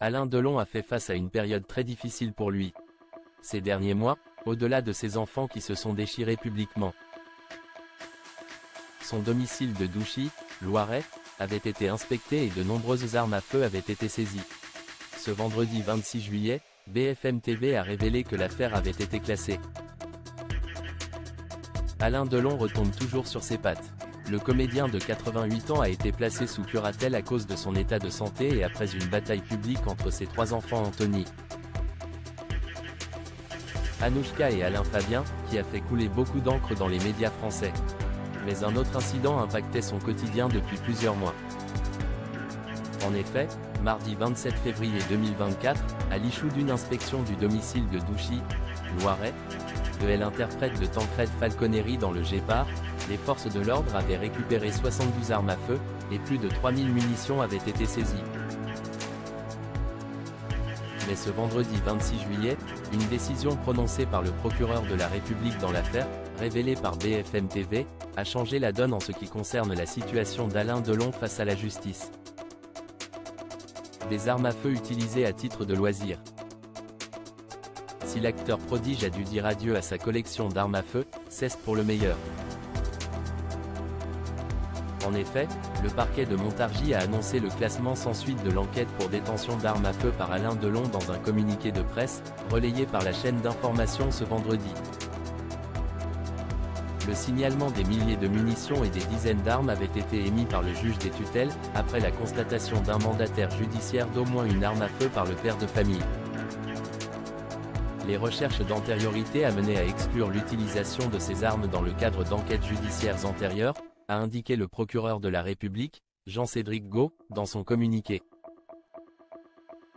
Alain Delon a fait face à une période très difficile pour lui. Ces derniers mois, au-delà de ses enfants qui se sont déchirés publiquement, son domicile de Douchy, Loiret, avait été inspecté et de nombreuses armes à feu avaient été saisies. Ce vendredi 26 juillet, BFM TV a révélé que l'affaire avait été classée. Alain Delon retombe toujours sur ses pattes. Le comédien de 88 ans a été placé sous curatelle à cause de son état de santé et après une bataille publique entre ses 3 enfants Anthony, Anouchka et Alain Fabien, qui a fait couler beaucoup d'encre dans les médias français. Mais un autre incident impactait son quotidien depuis plusieurs mois. En effet, mardi 27 février 2024, à l'issue d'une inspection du domicile de Douchy, Loiret, de l'interprète de Tancred Falconeri dans le Gépard, les forces de l'ordre avaient récupéré 72 armes à feu, et plus de 3000 munitions avaient été saisies. Mais ce vendredi 26 juillet, une décision prononcée par le procureur de la République dans l'affaire, révélée par BFM TV, a changé la donne en ce qui concerne la situation d'Alain Delon face à la justice. Des armes à feu utilisées à titre de loisir. Si l'acteur prodige a dû dire adieu à sa collection d'armes à feu, c'est pour le meilleur. En effet, le parquet de Montargis a annoncé le classement sans suite de l'enquête pour détention d'armes à feu par Alain Delon dans un communiqué de presse, relayé par la chaîne d'information ce vendredi. Le signalement des milliers de munitions et des dizaines d'armes avait été émis par le juge des tutelles, après la constatation d'un mandataire judiciaire d'au moins une arme à feu par le père de famille. Les recherches d'antériorité amenaient à exclure l'utilisation de ces armes dans le cadre d'enquêtes judiciaires antérieures, a indiqué le procureur de la République, Jean-Cédric Gault, dans son communiqué.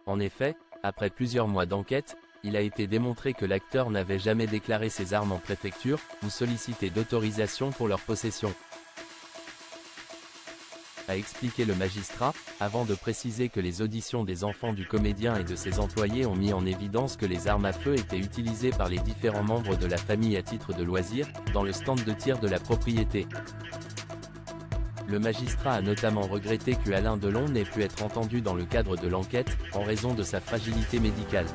En effet, après plusieurs mois d'enquête, il a été démontré que l'acteur n'avait jamais déclaré ses armes en préfecture, ou sollicité d'autorisation pour leur possession, a expliqué le magistrat, avant de préciser que les auditions des enfants du comédien et de ses employés ont mis en évidence que les armes à feu étaient utilisées par les différents membres de la famille à titre de loisir, dans le stand de tir de la propriété. Le magistrat a notamment regretté que Alain Delon n'ait pu être entendu dans le cadre de l'enquête, en raison de sa fragilité médicale.